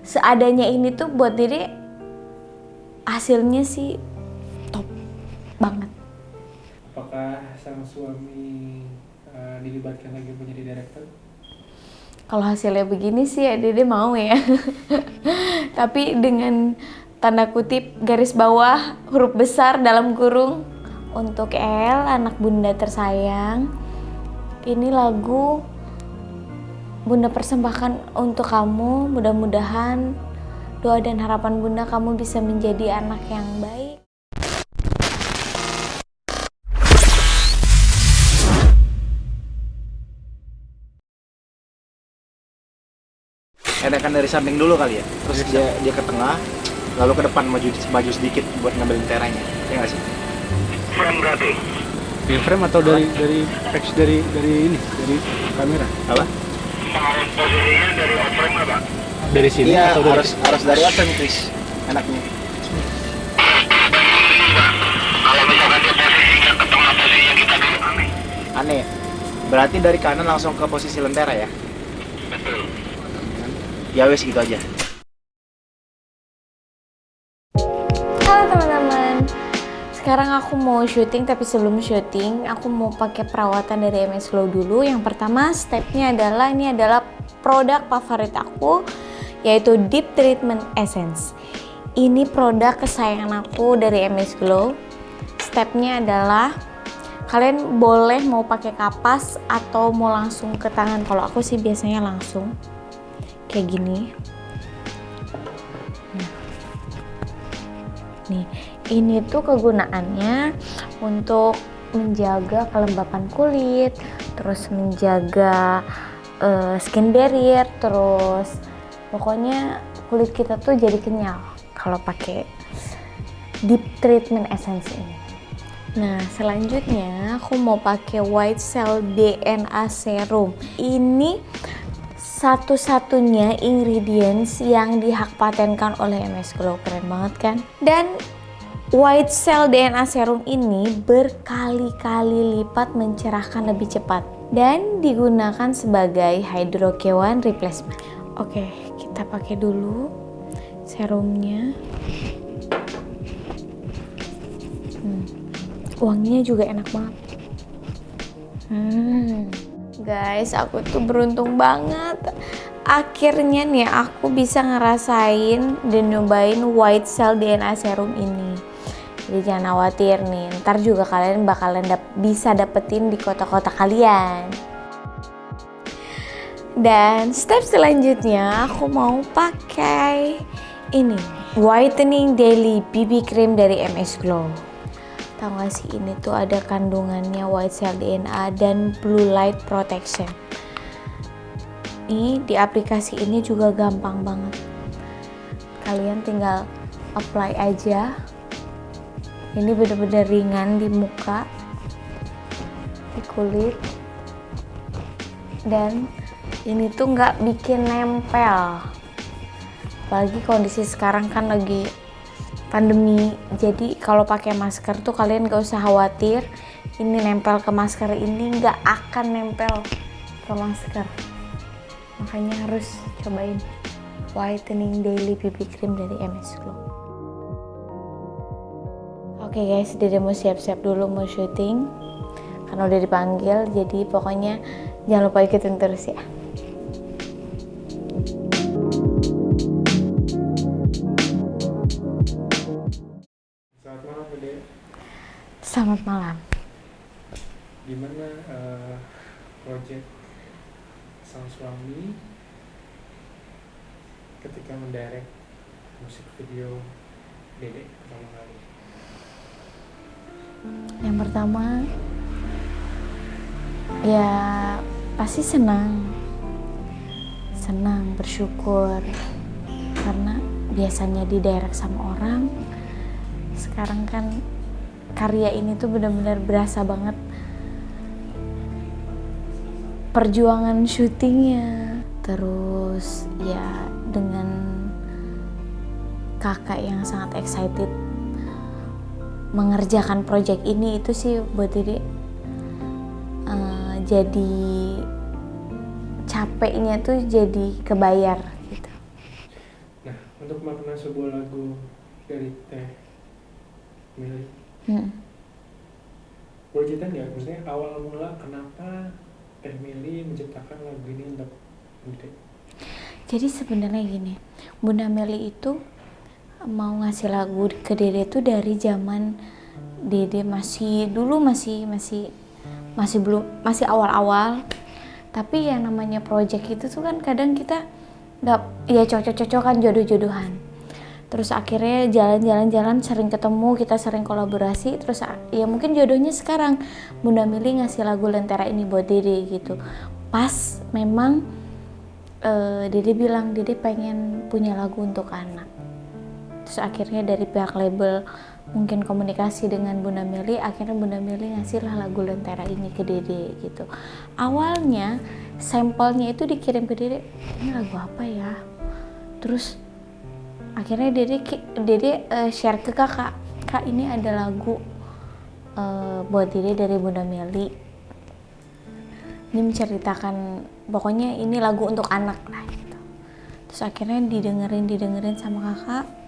seadanya ini tuh buat Dede hasilnya sih top banget. Apakah sang suami dilibatkan lagi menjadi direktur? Kalau hasilnya begini sih ya Dede mau ya. Tapi dengan tanda kutip garis bawah huruf besar dalam kurung, untuk El, anak bunda tersayang, ini lagu bunda persembahkan untuk kamu. Mudah-mudahan doa dan harapan bunda kamu bisa menjadi anak yang baik. Enakan dari samping dulu kali ya, terus dia ke tengah, lalu ke depan maju sedikit buat ngambil lenteranya, ya nggak sih? Frame berarti. Di frame atau dari ini dari kamera? Apa? Mau posisinya dari frame apa? Dari sini Iya, atau dari harus dari frame Chris, enaknya. Kalau misalkan dia posisinya ke tengah posisi yang kita dulu aneh. Aneh. Berarti dari kanan langsung ke posisi lentera ya? Betul. Ya wes gitu aja. Halo teman-teman, sekarang aku mau syuting, tapi sebelum syuting aku mau pakai perawatan dari MS Glow dulu. Yang pertama stepnya adalah, ini adalah produk favorit aku, yaitu Deep Treatment Essence. Ini produk kesayangan aku dari MS Glow. Stepnya adalah kalian boleh mau pakai kapas atau mau langsung ke tangan. Kalau aku sih biasanya langsung kayak gini. Nih, ini tuh kegunaannya untuk menjaga kelembapan kulit, terus menjaga skin barrier, terus pokoknya kulit kita tuh jadi kenyal kalau pakai Deep Treatment Essence ini. Nah, selanjutnya aku mau pakai White Cell DNA Serum. Ini satu-satunya ingredients yang dihak patenkan oleh MS Glow. Keren banget kan? Dan White Cell DNA Serum ini berkali-kali lipat mencerahkan lebih cepat dan digunakan sebagai hydroquinone replacement. Oke, kita pakai dulu serumnya. Wanginya juga enak banget. Guys, aku tuh beruntung banget. Akhirnya nih aku bisa ngerasain dan nyobain White Cell DNA Serum ini. Jadi jangan khawatir nih, ntar juga kalian bakalan bisa dapetin di kota-kota kalian. Dan step selanjutnya aku mau pakai ini, Whitening Daily BB Cream dari MS Glow. Tahu gak sih, ini tuh ada kandungannya White Cell DNA dan Blue Light Protection. Ini di aplikasi ini juga gampang banget. Kalian tinggal apply aja. Ini bener-bener ringan di muka, di kulit, dan ini tuh nggak bikin nempel. Apalagi kondisi sekarang kan lagi pandemi, jadi kalau pakai masker tuh kalian gak usah khawatir ini nempel ke masker, ini gak akan nempel ke masker. Makanya harus cobain Whitening Daily BB Cream dari MS Glow. Oke guys, Dede mau siap-siap dulu mau syuting karena udah dipanggil, jadi pokoknya jangan lupa ikutin terus ya. Selamat malam. Gimana proyek sang suami ketika mendirect musik video Dede pertama kali? Yang pertama ya pasti senang, bersyukur karena biasanya didirect sama orang, sekarang kan karya ini tuh benar-benar berasa banget perjuangan syutingnya. Terus ya dengan kakak yang sangat excited mengerjakan project ini, itu sih buat Dede jadi capeknya tuh jadi kebayar gitu. Nah, untuk makna sebuah lagu dari Teh Meli, boleh cerita nggak? Maksudnya awal mula kenapa Teh Meli menciptakan lagu ini untuk Dede? Jadi sebenarnya gini, Bunda Meli itu mau ngasih lagu ke Dede tuh dari zaman Dede masih awal-awal. Tapi yang namanya project itu tuh kan kadang kita nggak, ya cocok-cocokan, jodoh-jodohan. Terus akhirnya jalan-jalan sering ketemu, kita sering kolaborasi. Terus ya mungkin jodohnya sekarang Bunda Meli ngasih lagu Lentera ini buat Dede gitu. Pas memang Dede bilang Dede pengen punya lagu untuk anak. Terus akhirnya dari pihak label mungkin komunikasi dengan Bunda Meli, akhirnya Bunda Meli ngasihlah lagu Lentera ini ke Dede gitu. Awalnya sampelnya itu dikirim ke Dede, ini lagu apa ya? Terus akhirnya Dede share ke kakak, kak ini ada lagu buat Dede dari Bunda Meli. Ini menceritakan, pokoknya ini lagu untuk anak lah gitu. Terus akhirnya didengerin sama kakak.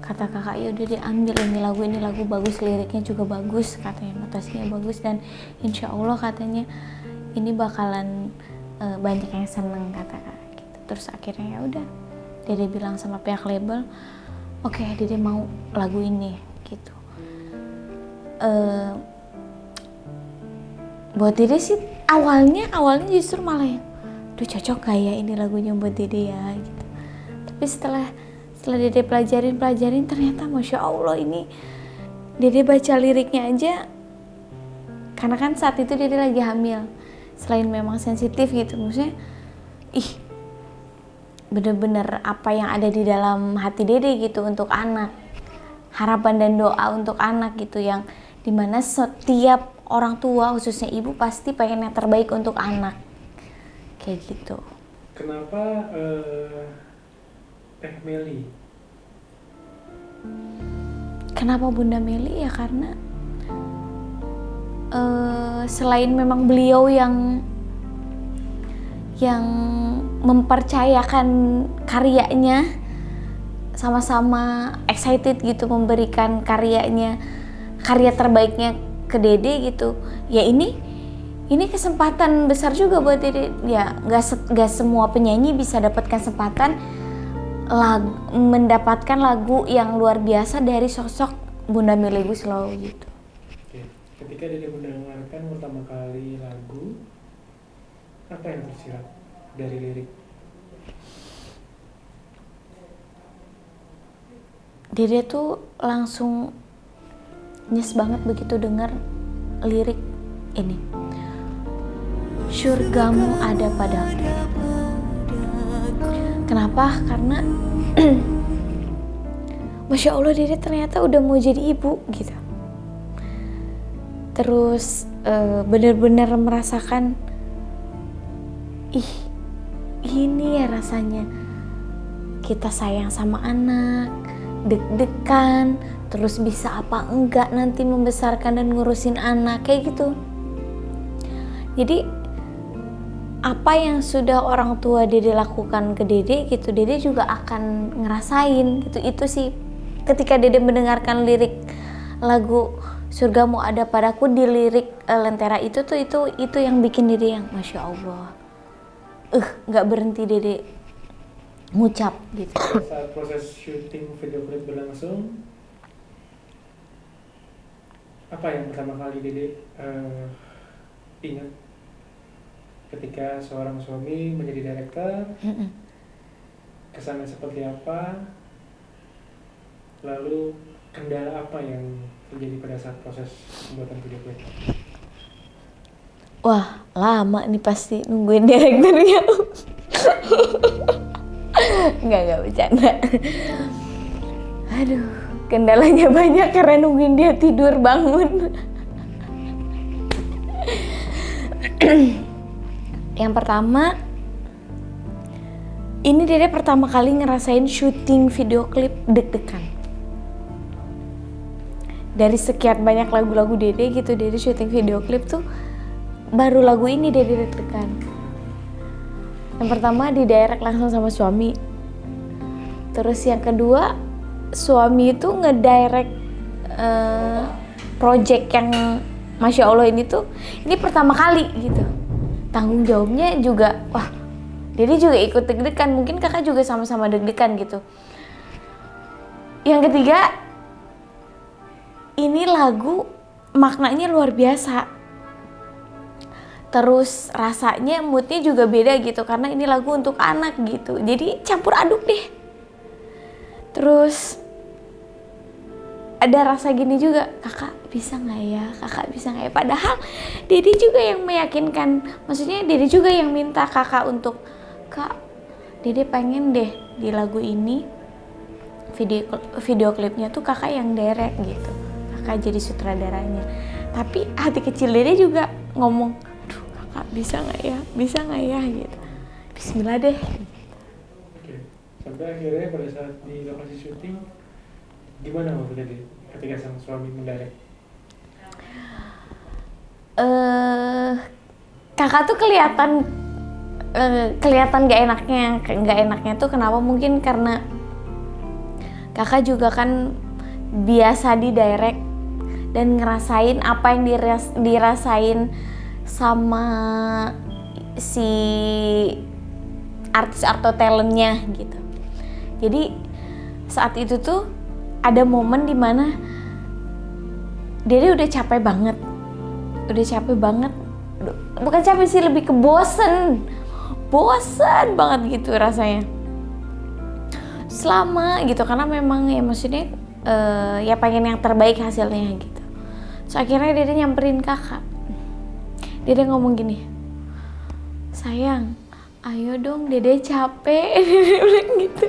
Kata kakak, ya udah diambil ini lagu bagus, liriknya juga bagus, katanya notasinya bagus, dan insya Allah katanya ini bakalan banyak yang seneng, kata kakak gitu. Terus akhirnya ya udah Dede bilang sama pihak label, oke, Dede mau lagu ini gitu. Buat Dede sih awalnya justru malah yang, duh cocok gak ya ini lagunya buat Dede ya gitu. Tapi setelah Dede pelajarin ternyata Masya Allah ini Dede baca liriknya aja, karena kan saat itu Dede lagi hamil, selain memang sensitif gitu, maksudnya bener-bener apa yang ada di dalam hati Dede gitu untuk anak, harapan dan doa untuk anak gitu, yang dimana setiap orang tua khususnya ibu pasti pengen yang terbaik untuk anak kayak gitu. Kenapa Teh Meli? Kenapa Bunda Meli? Ya karena selain memang beliau yang mempercayakan karyanya, sama-sama excited gitu memberikan karya terbaiknya ke Dede gitu. Ya ini kesempatan besar juga buat Dede. Ya nggak semua penyanyi bisa dapat kesempatan mendapatkan lagu yang luar biasa dari sosok Bunda Meli Guslow gitu. Oke. Ketika Dede mendengarkan pertama kali lagu, apa yang tersirat dari lirik? Dede tuh langsung nyes banget begitu dengar lirik ini. Surgamu ada padaku. Kenapa? Karena Masya Allah Dede ternyata udah mau jadi ibu gitu. Terus benar-benar merasakan, ini ya rasanya kita sayang sama anak, deg-degan, terus bisa apa enggak nanti membesarkan dan ngurusin anak kayak gitu. Jadi apa yang sudah orang tua Dede lakukan ke Dede gitu, Dede juga akan ngerasain gitu. Itu sih ketika Dede mendengarkan lirik lagu Surgamu Ada Padaku di lirik Lentera itu yang bikin Dede yang Masya Allah, nggak berhenti Dede ngucap gitu. Saat proses syuting video klip berlangsung, apa yang pertama kali Dede ingat ketika seorang suami menjadi director? Kesannya seperti apa? Lalu kendala apa yang terjadi pada saat proses pembuatan video klip? Wah, lama nih pasti nungguin direkturnya. Enggak bercanda. Aduh, kendalanya banyak karena nungguin dia tidur bangun. Yang pertama, ini Dede pertama kali ngerasain syuting video klip deg-degan. Dari sekian banyak lagu-lagu Dede gitu, Dede syuting video klip tuh baru lagu ini Dede deg-degan. Yang pertama di direct langsung sama suami. Terus yang kedua, suami itu ngedirect project yang Masya Allah ini pertama kali gitu. Tanggung jawabnya juga, wah Dede juga ikut deg-degan, mungkin kakak juga sama-sama deg-degan gitu. Yang ketiga, ini lagu maknanya luar biasa. Terus rasanya moodnya juga beda gitu, karena ini lagu untuk anak gitu. Jadi campur aduk deh. Terus ada rasa gini juga, kakak bisa nggak ya, kakak bisa nggak ya. Padahal Dede juga yang meyakinkan, maksudnya Dede juga yang minta kakak untuk, kak Dede pengen deh di lagu ini video klipnya tuh kakak yang direct gitu, kakak jadi sutradaranya. Tapi hati kecil Dede juga ngomong, aduh kakak bisa nggak ya gitu. Bismillah deh. Oke. Sampai akhirnya pada saat di lokasi syuting, gimana waktu Dede ketika sang suami mendirect? Kakak tuh kelihatan gak enaknya tuh kenapa? Mungkin karena kakak juga kan biasa di direct dan ngerasain apa yang dirasain sama si artis atau talentnya gitu. Jadi saat itu tuh ada momen dimana Dede udah capek banget, bukan capek sih, lebih ke bosen banget gitu rasanya selama gitu, karena memang ya maksudnya ya pengen yang terbaik hasilnya gitu. So akhirnya Dede nyamperin kakak, Dede ngomong gini, sayang ayo dong Dede capek. Dede bilang gitu.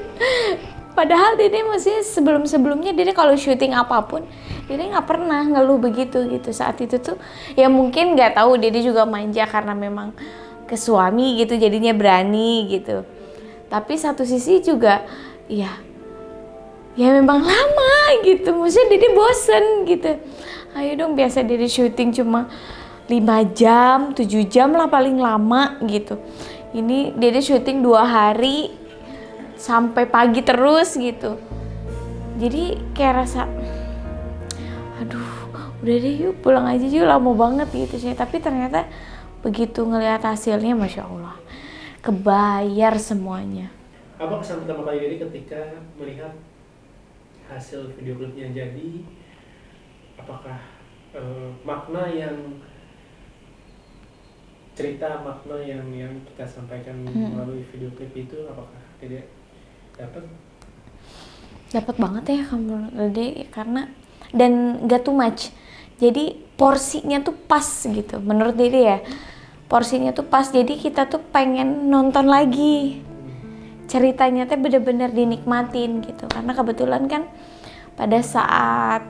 Padahal Dede maksudnya sebelumnya Dede kalau syuting apapun Dede nggak pernah ngeluh begitu gitu. Saat itu tuh ya mungkin nggak tahu, Dede juga manja karena memang ke suami gitu jadinya berani gitu. Tapi satu sisi juga ya memang lama gitu, maksudnya Dede bosen gitu. Ayo dong, biasa Dede syuting cuma 5 jam, 7 jam lah paling lama gitu. Ini Dede syuting 2 hari sampai pagi terus gitu. Jadi kayak rasa, aduh udah deh yuk pulang aja yuk, lama banget gitu sih. Tapi ternyata begitu ngelihat hasilnya, Masya Allah, kebayar semuanya. Apa kesan pertama kali Dede ketika melihat hasil video klipnya jadi? Apakah makna yang kita sampaikan melalui video klip itu, apakah Dede dapat banget ya kamu Dede, karena dan gak too much, jadi porsinya tuh pas gitu menurut Dede ya, porsinya tuh pas, jadi kita tuh pengen nonton lagi, ceritanya tuh bener-bener dinikmatin gitu. Karena kebetulan kan pada saat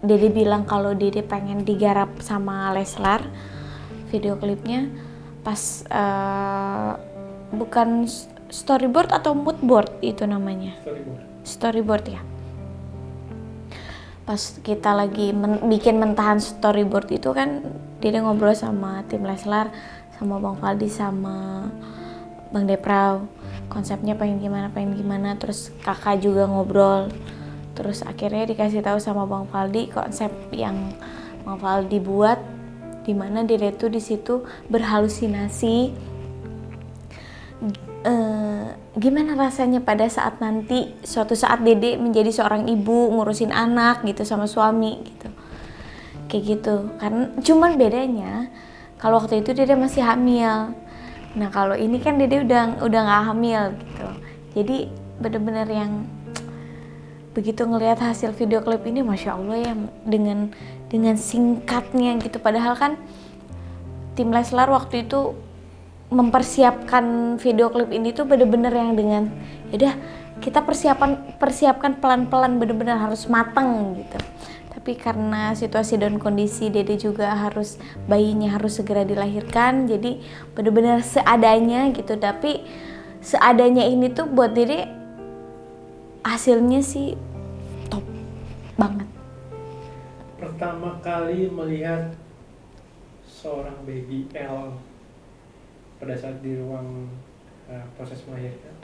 Dede bilang kalau Dede pengen digarap sama Leslar video klipnya, pas bukan storyboard atau moodboard itu namanya, storyboard ya. Pas kita lagi bikin mentahan storyboard itu kan Dede ngobrol sama tim Leslar, sama Bang Faldi, sama Bang Deprau, konsepnya pengen gimana, terus kakak juga ngobrol. Terus akhirnya dikasih tahu sama Bang Faldi konsep yang Bang Faldi buat, dimana Dede tuh di situ berhalusinasi gimana rasanya pada saat nanti suatu saat Dede menjadi seorang ibu, ngurusin anak gitu sama suami gitu, kayak gitu. Karena cuman bedanya kalau waktu itu Dede masih hamil, nah kalau ini kan Dede udah nggak hamil gitu. Jadi bener-bener yang begitu ngelihat hasil video klip ini, Masya Allah ya, dengan singkatnya gitu. Padahal kan tim Leslar waktu itu mempersiapkan video klip ini tuh bener-bener yang dengan yaudah kita persiapkan pelan-pelan, bener-bener harus mateng gitu. Tapi karena situasi dan kondisi Dede juga bayinya harus segera dilahirkan, jadi bener-bener seadanya gitu. Tapi seadanya ini tuh buat Dede hasilnya sih top banget. Pertama kali melihat seorang baby L pada saat di ruang proses melahirkan,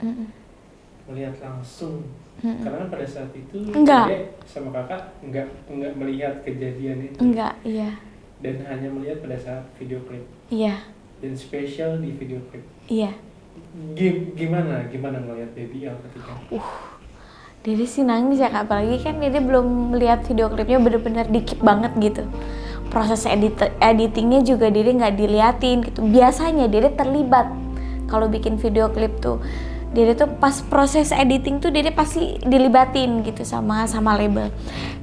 melihat langsung. Karena kan pada saat itu Enggak. Dede sama kakak enggak melihat kejadian itu. Enggak, iya. Dan hanya melihat pada saat video klip. Iya, Dan spesial di video klip. iya. Gimana ngelihat Baby L ketika? Dede sih nangis ya Kak, apalagi kan Dede belum melihat video klipnya, bener-bener dikit banget gitu. Proses editingnya juga Dede nggak diliatin gitu. Biasanya Dede terlibat kalau bikin video klip tuh. Dede tuh pas proses editing tuh Dede pasti dilibatin gitu sama label.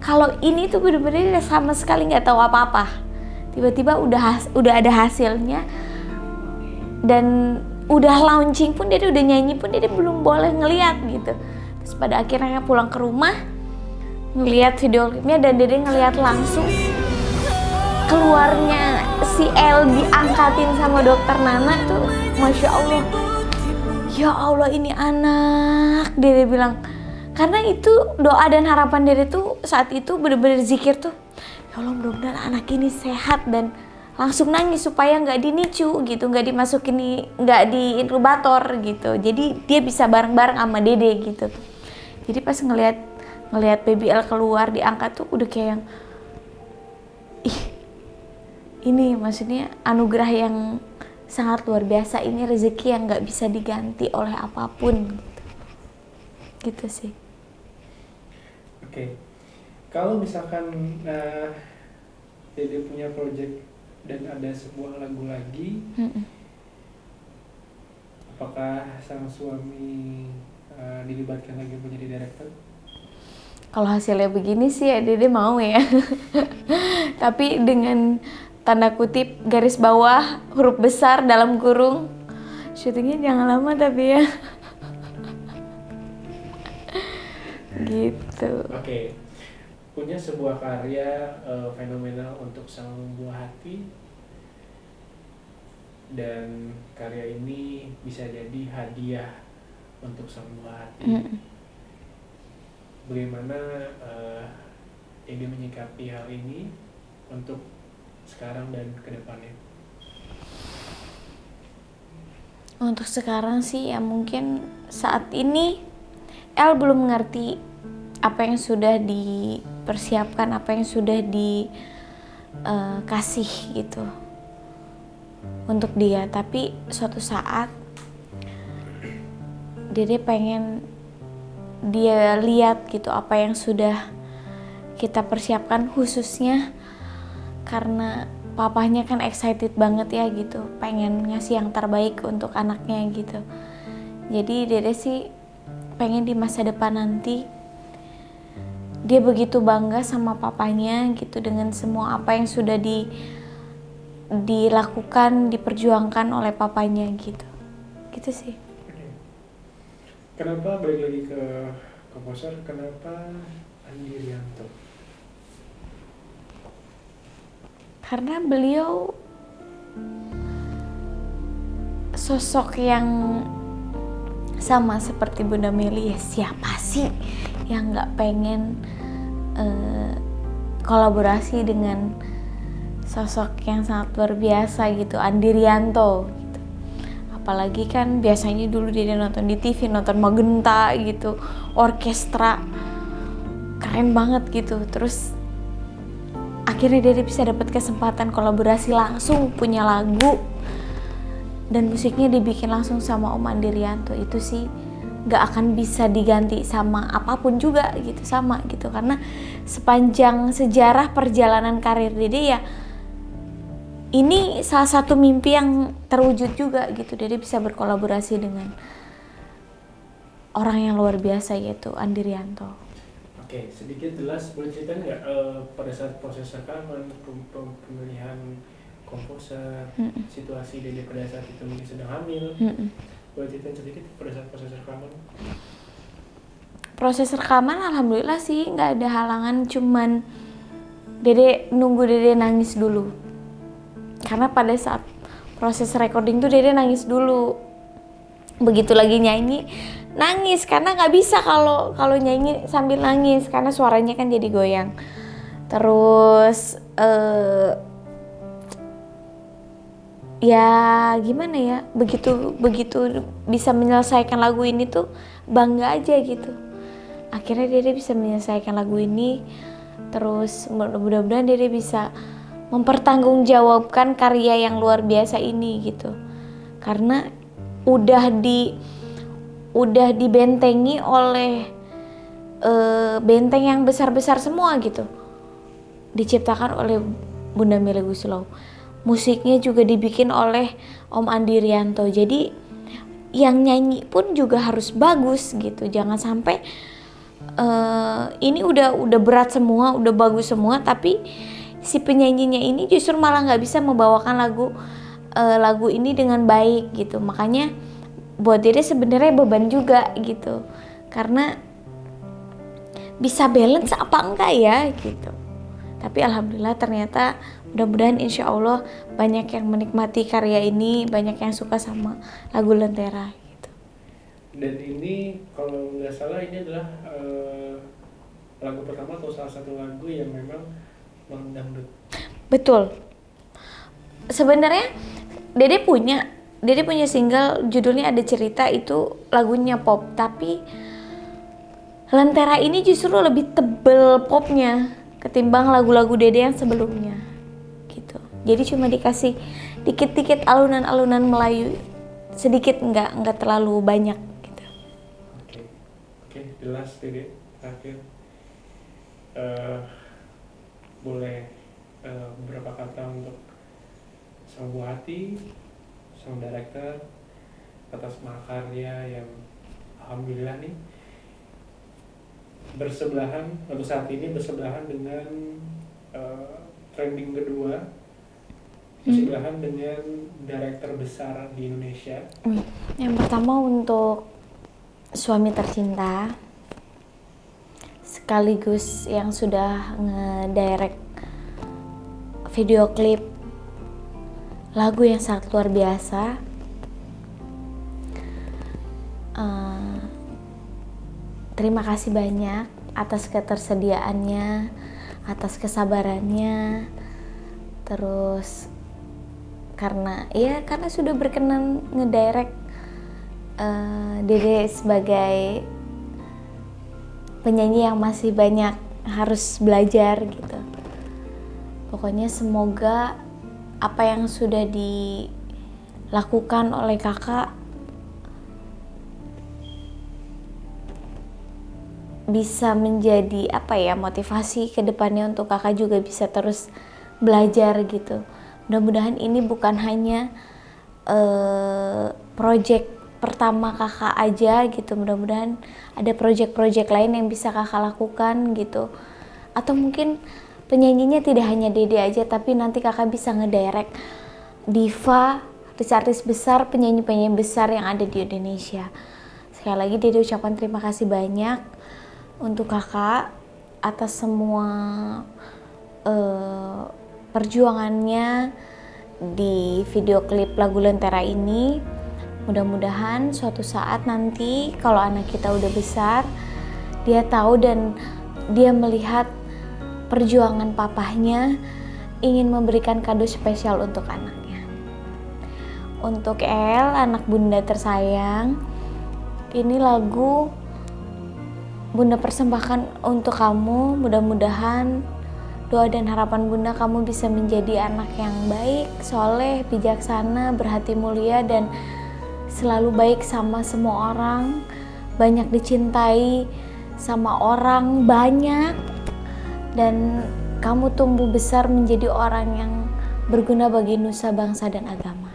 Kalau ini tuh bener-bener Dede sama sekali nggak tahu apa-apa. Tiba-tiba udah ada hasilnya dan udah launching pun Dede, udah nyanyi pun Dede belum boleh ngeliat gitu. Terus pada akhirnya pulang ke rumah ngeliat video klipnya dan Dede ngeliat langsung keluarnya si El diangkatin sama dokter Nana tuh, Masya Allah. Ya Allah, ini anak, Dede bilang. Karena itu doa dan harapan Dede tuh saat itu bener-bener zikir tuh, ya Allah mudah-mudahan anak ini sehat, dan langsung nangis supaya nggak dinicu gitu, nggak di inkubator gitu. Jadi dia bisa bareng-bareng sama Dede gitu. Jadi pas ngelihat Baby L keluar diangkat tuh udah kayak yang, ini maksudnya anugerah yang sangat luar biasa, ini rezeki yang nggak bisa diganti oleh apapun gitu sih. Oke. Kalau misalkan Dede punya project dan ada sebuah lagu lagi, apakah sang suami dilibatkan lagi menjadi director? Kalau hasilnya begini sih ya Dede mau ya. Tapi dengan tanda kutip garis bawah huruf besar dalam kurung, syutingnya jangan lama tapi ya. Gitu. Oke. Punya sebuah karya fenomenal untuk sang buah hati, dan karya ini bisa jadi hadiah untuk sang buah hati. Bagaimana Dede menyikapi hal ini untuk sekarang dan ke depannya? Untuk sekarang sih ya mungkin saat ini El belum mengerti apa yang sudah dipersiapkan, apa yang sudah dikasih gitu untuk dia. Tapi suatu saat Dede pengen dia lihat gitu apa yang sudah kita persiapkan, khususnya karena papahnya kan excited banget ya gitu, pengen ngasih yang terbaik untuk anaknya gitu. Jadi Dede sih pengen di masa depan nanti dia begitu bangga sama papanya gitu, dengan semua apa yang sudah dilakukan, diperjuangkan oleh papanya gitu. Gitu sih. Kenapa balik lagi ke komposer, kenapa Andi Rianto? Karena beliau sosok yang sama seperti Bunda Meli. Ya siapa sih yang nggak pengen kolaborasi dengan sosok yang sangat luar biasa gitu, Andi Rianto gitu. Apalagi kan biasanya dulu dia nonton di TV, nonton Magenta gitu, orkestra keren banget gitu. Terus akhirnya dia bisa dapat kesempatan kolaborasi langsung, punya lagu dan musiknya dibikin langsung sama Om Andi Rianto. Itu sih gak akan bisa diganti sama apapun juga gitu, sama gitu. Karena sepanjang sejarah perjalanan karir Dede ya ini salah satu mimpi yang terwujud juga gitu. Dede bisa berkolaborasi dengan orang yang luar biasa yaitu Andi Rianto. Oke, sedikit jelas boleh cerita nggak pada saat proses rekaman, pemilihan komposer, situasi Dede pada saat itu mungkin sedang hamil, boleh cerita sedikit pada saat proses rekaman? Proses rekaman alhamdulillah sih nggak ada halangan, cuman Dede nunggu Dede nangis dulu. Karena pada saat proses recording tuh Dede nangis dulu. Begitu lagi nyanyi nangis, karena nggak bisa kalau nyanyi sambil nangis karena suaranya kan jadi goyang. Terus ya gimana ya, begitu bisa menyelesaikan lagu ini tuh bangga aja gitu. Akhirnya Dede bisa menyelesaikan lagu ini, terus mudah-mudahan Dede bisa mempertanggungjawabkan karya yang luar biasa ini gitu. Karena udah dibentengi oleh benteng yang besar-besar semua gitu. Diciptakan oleh Bunda Melly Goeslaw. Musiknya juga dibikin oleh Om Andi Rianto. Jadi yang nyanyi pun juga harus bagus gitu. Jangan sampai ini udah berat semua, udah bagus semua, tapi si penyanyinya ini justru malah nggak bisa membawakan lagu ini dengan baik gitu. Makanya buat Dede sebenarnya beban juga gitu, karena bisa balance apa enggak ya gitu. Tapi alhamdulillah ternyata mudah-mudahan insya Allah banyak yang menikmati karya ini, banyak yang suka sama lagu Lentera gitu. Dan ini kalau nggak salah ini adalah lagu pertama atau salah satu lagu yang memang mendangdut. Betul. Sebenarnya Dede punya single judulnya Ada Cerita, itu lagunya pop, tapi Lentera ini justru lebih tebel popnya ketimbang lagu-lagu Dede yang sebelumnya gitu. Jadi cuma dikasih dikit-dikit alunan-alunan Melayu sedikit, nggak terlalu banyak gitu. Oke, jelas Dede. Terakhir boleh beberapa kata untuk sang buah hati, sang director atas mahakarya yang alhamdulillah nih bersebelahan untuk saat ini bersebelahan dengan trending kedua, bersebelahan dengan director besar di Indonesia. Yang pertama untuk Suami Tercinta, sekaligus yang sudah ngedirect video klip lagu yang sangat luar biasa. Terima kasih banyak atas ketersediaannya, atas kesabarannya, terus karena sudah berkenan ngedirect Dede sebagai penyanyi yang masih banyak harus belajar gitu. Pokoknya semoga apa yang sudah dilakukan oleh kakak bisa menjadi motivasi ke depannya untuk kakak juga bisa terus belajar gitu. Mudah-mudahan ini bukan hanya project pertama kakak aja gitu. Mudah-mudahan ada project-project lain yang bisa kakak lakukan gitu. Atau mungkin penyanyinya tidak hanya Dede aja, tapi nanti kakak bisa ngedirect diva, artis-artis besar, penyanyi-penyanyi besar yang ada di Indonesia. Sekali lagi Dede ucapkan terima kasih banyak untuk kakak atas semua perjuangannya di video klip lagu Lentera ini. Mudah-mudahan suatu saat nanti kalau anak kita udah besar, dia tahu dan dia melihat perjuangan papahnya ingin memberikan kado spesial untuk anaknya. Untuk El, anak bunda tersayang, ini lagu Bunda persembahkan untuk kamu. Mudah-mudahan doa dan harapan Bunda kamu bisa menjadi anak yang baik, soleh, bijaksana, berhati mulia, dan selalu baik sama semua orang, banyak dicintai sama orang banyak, dan kamu tumbuh besar menjadi orang yang berguna bagi nusa, bangsa, dan agama.